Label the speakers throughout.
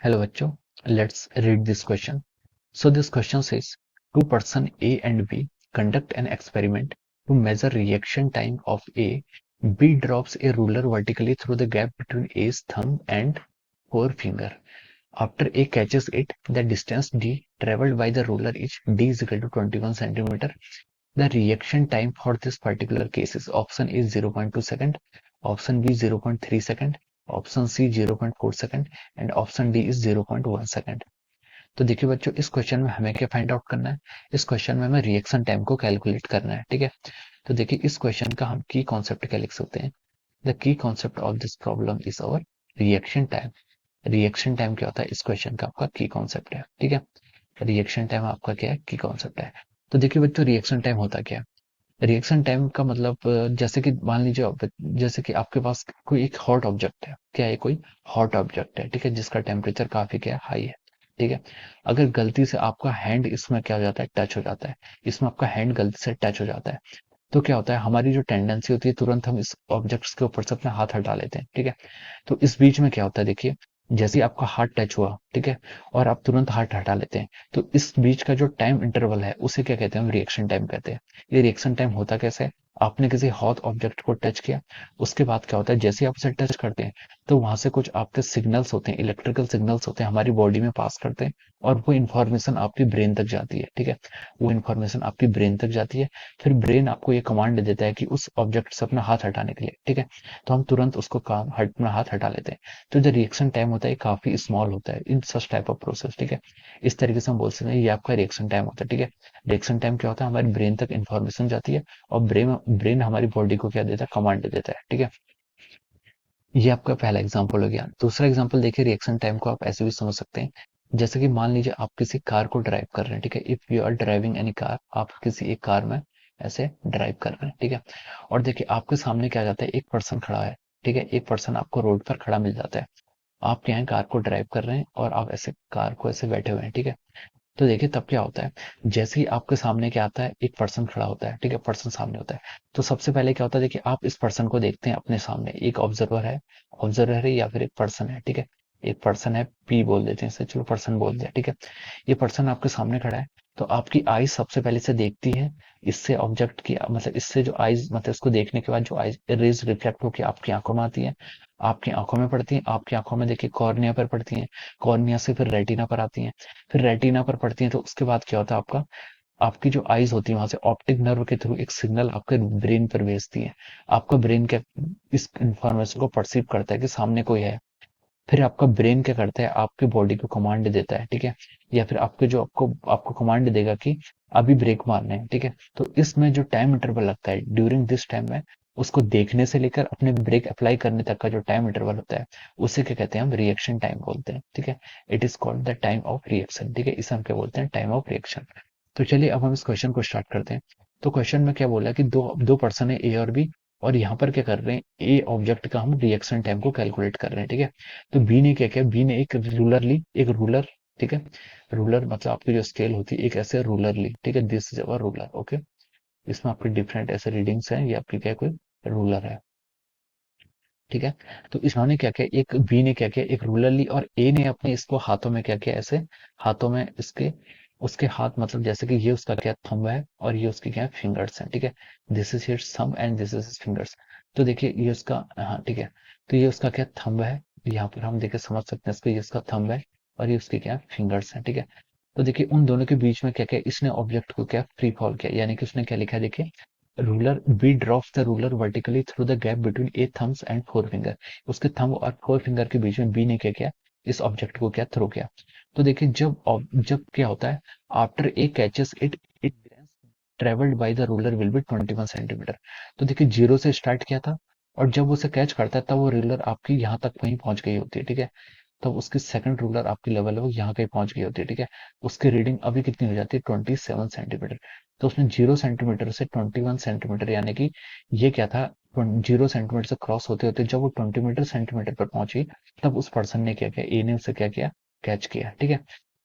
Speaker 1: Hello बच्चों, let's read this question. So this question says, two person A and B conduct an experiment to measure reaction time of A. B drops a ruler vertically through the gap between A's thumb and forefinger. After A catches it, the distance D traveled by the ruler is D is equal to 21 centimeter. The reaction time for this particular case is option A 0.2 second, option B 0.3 second, option C 0.4 second and option D is 0.1 second. तो देखिए बच्चों, इस question में हमें क्या find out करना है। इस क्वेश्चन में हमें रिएक्शन टाइम को कैलकुलेट करना है। ठीक है, तो देखिए इस क्वेश्चन का हम की कॉन्सेप्ट क्या लिख सकते हैं। The key concept of this problem is our reaction time. Reaction time क्या होता है, इस क्वेश्चन का आपका की कॉन्सेप्ट है। ठीक है, रिएक्शन टाइम आपका क्या है, की कॉन्सेप्ट है। तो देखिए बच्चों, रिएक्शन टाइम होता क्या है। रिएक्शन टाइम का मतलब जैसे कि मान लीजिए जैसे कि आपके पास कोई एक हॉट ऑब्जेक्ट है। क्या है, कोई हॉट ऑब्जेक्ट है। ठीक है, जिसका टेम्परेचर काफी क्या है, हाई है। ठीक है, अगर गलती से आपका हैंड इसमें क्या हो जाता है, टच हो जाता है, इसमें आपका हैंड गलती से टच हो जाता है, तो क्या होता है, हमारी जो टेंडेंसी होती है तुरंत हम इस ऑब्जेक्ट्स के ऊपर से अपना हाथ हटा लेते हैं। ठीक है, तो इस बीच में क्या होता है, देखिए जैसे ही आपका हाथ टच हुआ, ठीक है, और आप तुरंत हाथ हटा लेते हैं, तो इस बीच का जो टाइम इंटरवल है उसे क्या कहते हैं, हम रिएक्शन टाइम कहते हैं। ये रिएक्शन टाइम होता कैसे है, आपने किसी हॉट ऑब्जेक्ट को टच किया, उसके बाद क्या होता है, जैसे ही आप उसे टच करते हैं तो वहां से कुछ आपके सिग्नल्स होते हैं, इलेक्ट्रिकल सिग्नल्स होते हैं, हमारी बॉडी में पास करते हैं और वो इन्फॉर्मेशन आपकी ब्रेन तक जाती है। ठीक है, वो इन्फॉर्मेशन आपकी ब्रेन तक जाती है, फिर ब्रेन आपको ये कमांड देता है कि उस ऑब्जेक्ट से अपना हाथ हटाने के लिए। ठीक है, तो हम तुरंत उसको अपना हाथ हटा लेते हैं। तो जो रिएक्शन टाइम होता है काफी स्मॉल होता है इन सच टाइप ऑफ प्रोसेस। ठीक है, इस तरीके से हम बोल सकते हैं ये आपका रिएक्शन टाइम होता है। ठीक है, रिएक्शन टाइम क्या होता है, हमारी ब्रेन तक इन्फॉर्मेशन जाती है और ब्रेन हमारी बॉडी को क्या देता है, कमांड देता है। ठीक है, ये आपका पहला एग्जांपल हो गया। दूसरा एग्जांपल देखिए, रिएक्शन टाइम को आप ऐसे भी समझ सकते हैं, जैसे कि मान लीजिए आप किसी कार को ड्राइव कर रहे हैं। ठीक है, if you are driving any car, आप किसी एक कार में ऐसे ड्राइव कर रहे हैं। ठीक है, और देखिए आपके सामने क्या जाता है, एक पर्सन खड़ा है। ठीक है, एक पर्सन आपको रोड पर खड़ा मिल जाता है। आप क्या है, कार को ड्राइव कर रहे हैं और आप ऐसे कार को ऐसे बैठे हुए हैं। ठीक है, तो देखिए तब क्या होता है, जैसे ही आपके सामने क्या आता है, एक पर्सन खड़ा होता है। ठीक है, पर्सन सामने होता है, तो सबसे पहले क्या होता है, देखिए आप इस पर्सन को देखते हैं अपने सामने, एक ऑब्जर्वर है या फिर एक पर्सन है। ठीक है, एक पर्सन है, पी बोल देते हैं इसे, चलो पर्सन बोल दिया। ठीक है, ये पर्सन आपके सामने खड़ा है, तो आपकी आईज सबसे पहले से देखती है इससे ऑब्जेक्ट की, मतलब इससे जो आईज, मतलब इसको देखने के बाद जो आईज रेज रिफ्लेक्ट होकर आपकी आंखों में आती है, आपकी आंखों में पड़ती है, आपकी आंखों में देखिए कॉर्निया पर पड़ती है, कॉर्निया से फिर रेटिना पर आती है, फिर रेटिना पर पड़ती है, तो उसके बाद क्या होता है, आपका आपकी जो आईज होती है वहां से ऑप्टिक नर्व के थ्रू एक सिग्नल आपके ब्रेन पर भेजती है। आपका ब्रेन क्या इस इंफॉर्मेशन को परसीव करता है कि सामने कोई है, फिर आपका ब्रेन क्या करता है, आपके बॉडी को कमांड देता है। ठीक है, या फिर आपके जो आपको आपको कमांड देगा कि अभी ब्रेक मारना है। ठीक है, तो इसमें जो टाइम इंटरवल लगता है, ड्यूरिंग दिस टाइम में उसको देखने से लेकर अपने ब्रेक अप्लाई करने तक का जो टाइम इंटरवल होता है, उसे क्या कहते हैं, हम रिएक्शन टाइम बोलते हैं। ठीक है, it is called the time of reaction. ठीक है, इसे हम क्या बोलते हैं, टाइम ऑफ रिएक्शन। तो चलिए अब हम इस क्वेश्चन को स्टार्ट करते हैं। तो क्वेश्चन में क्या बोला है कि दो दो पर्सन है, ए और बी, और यहाँ पर क्या कर रहे हैं, ए ऑब्जेक्ट का हम रिएक्शन टाइम को कैलकुलेट कर रहे हैं। ठीक है, तो बी ने क्या किया, बी ने एक रूलर ली, एक रूलर। ठीक है, रूलर मतलब आपकी जो स्केल होती है, एक ऐसे रूलर ली। ठीक है, this is our ruler. Okay, इसमें आपकी डिफरेंट ऐसे रीडिंग्स हैं, ये आपकी क्या कोई रूलर है। ठीक है, तो इन्होंने क्या किया, एक बी ने क्या किया, एक रूलर ली, और ए ने अपने इसको हाथों में क्या किया, ऐसे हाथों में इसके, उसके हाथ मतलब जैसे कि ये उसका क्या थंब है और ये उसकी क्या फिंगर्स हैं। ठीक है, this is his thumb and this is his fingers. तो देखिए ये उसका, हाँ ठीक है, तो ये उसका क्या थंब है, यहाँ पर हम देखिए समझ सकते हैं इसको, ये उसका थंब है और ये उसकी क्या फिंगर्स हैं। ठीक है, तो देखिए उन दोनों के बीच में क्या किया, इसने ऑब्जेक्ट को क्या फ्री फॉल किया, यानी कि उसने क्या लिखा है, देखिए ruler B drops the ruler vertically through the gap between a thumbs and four finger. उसके थंब और फोर फिंगर के बीच में बी ने क्या किया, इस ऑब्जेक्ट को क्या थ्रो किया। तो देखिए जब क्या होता है, after a catches it it travelled by the ruler will be 21 centimetre. तो देखिए जीरो से स्टार्ट किया था, और जब उसे कैच करता है तब वो रूलर आपकी यहाँ तक वहीं पहुंच गई होती है। ठीक है, तब उसकी सेकंड रूलर आपकी लेवल है वो यहाँ कहीं पहुंच गई होती है। ठीक है, उसकी रीडिंग अभी कितनी हो जाती है, 27 सेंटीमीटर। तो उसने 0 सेंटीमीटर से 21 सेंटीमीटर, यानी कि ये क्या था, 0 सेंटीमीटर से क्रॉस होते होते जब वो 20 सेंटीमीटर पर पहुंची, तब उस पर्सन ने क्या किया, ए ने उसे क्या किया, कैच किया। ठीक है,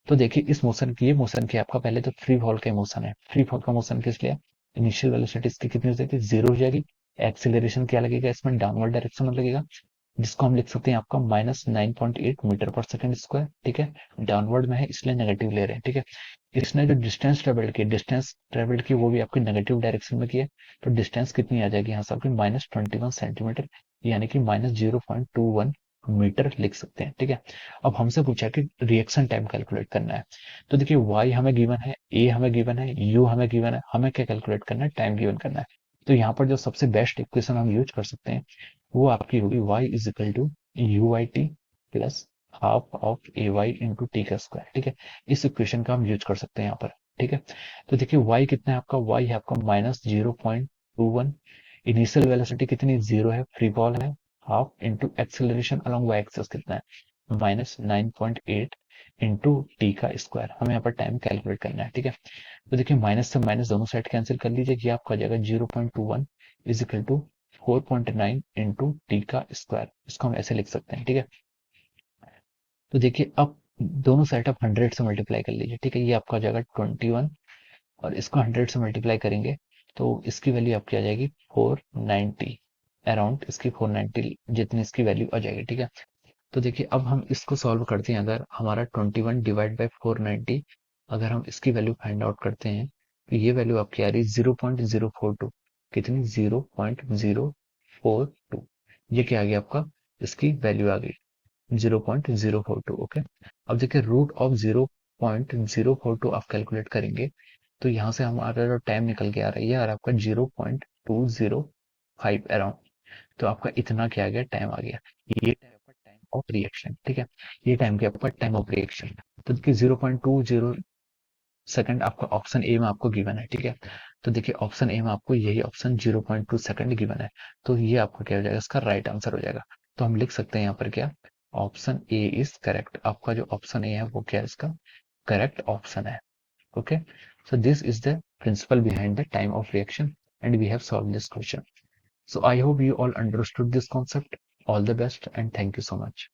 Speaker 1: तो देखिए इस मोशन की, ये मोशन क्या है आपका, पहले तो फ्री फॉल का मोशन है। फ्री फॉल का मोशन किस लिए, इनिशियल वेलोसिटी इसकी कितनी हो जाएगी, जीरो हो जाएगी। एक्सेलरेशन क्या लगेगा इसमें, डाउनवर्ड डायरेक्शन में लगेगा। जिसको हम लिख सकते हैं आपका -9.8 मीटर पर सेकंड स्क्वायर। ठीक है, डाउनवर्ड में है इसलिए नेगेटिव ले रहे हैं। ठीक है, इसने जो डिस्टेंस ट्रेवल्ड की वो भी आपकी नेगेटिव डायरेक्शन में की है। तो डिस्टेंस कितनी आ जाएगी यहाँ से आपकी -21 सेंटीमीटर, यानी कि -0.21 मीटर लिख सकते हैं। ठीक है, अब हमसे पूछा कि रिएक्शन टाइम कैलकुलेट करना है। तो देखिए y हमें गिवन है, a हमें गिवन है, u हमें गिवन है, हमें क्या कैलकुलेट करना है, टाइम गिवन करना है। तो यहाँ पर जो सबसे बेस्ट इक्वेशन हम यूज कर सकते हैं वो आपकी होगी y is equal to u y t plus half of a y into t का स्क्वायर। ठीक है, इस इक्वेशन का हम यूज कर सकते हैं यहाँ पर। ठीक है, तो देखिए y कितना है आपका, y है आपका -0.21। इनिशियल वेलोसिटी कितनी, जीरो है, फ्री फॉल है, half into acceleration along y axis कितना है, -9.8 इंटू टी का स्क्वायर। हमें यहाँ पर टाइम कैलकुलेट करना है। ठीक है, तो देखिए माइनस से माइनस दोनों साइड कैंसिल कर लीजिए, ये आपका आ जाएगा 0.21 is equal to 4.9 into t का स्क्वायर। इसको हम ऐसे लिख सकते हैं। ठीक है, तो देखिए अब दोनों साइड आप 100 से मल्टीप्लाई कर लीजिए। ठीक है, ये आपका आ जाएगा 21 और इसको 100 से मल्टीप्लाई करेंगे तो इसकी वैल्यू आपकी आ जाएगी 490, अराउंड इसकी 490 जितनी इसकी वैल्यू आ जाएगी। ठीक है, तो देखिए अब हम इसको सॉल्व करते हैं। अगर हमारा 21 डिवाइड बाई 490, अगर हम इसकी वैल्यू फाइंड आउट करते हैं तो ये वैल्यू आपकी आ रही है 0.042। कितनी, 0.042। ये क्या आ गया आपका, इसकी वैल्यू आ गई 0.042। ओके, अब देखिए रूट ऑफ 0.042 आप कैलकुलेट करेंगे तो यहाँ से हमारा जो टाइम निकल के आ रहा है ये आ रहा है आपका 0.205 अराउंड। तो आपका इतना क्या आ गया, टाइम आ गया। ये टाइम ऑफ रिएक्शन। ठीक है, ये टाइम क्या आपका, टाइम ऑफ रिएक्शन। तो देखिए 0.20 सेकंड आपका ऑप्शन ए में आपको गिवन है। ठीक है, तो देखिए ऑप्शन ए में आपको यही ऑप्शन 0.2 सेकंड गिवन है। तो ये आपका क्या हो जाएगा, इसका राइट आंसर हो जाएगा। तो हम लिख सकते हैं यहाँ पर क्या, ऑप्शन ए इज करेक्ट। आपका जो ऑप्शन ए है वो क्या है, इसका करेक्ट ऑप्शन है। Okay, so this is the principle behind the time of reaction and we have solved this question. So I hope you all understood this concept. All the best and thank you so much.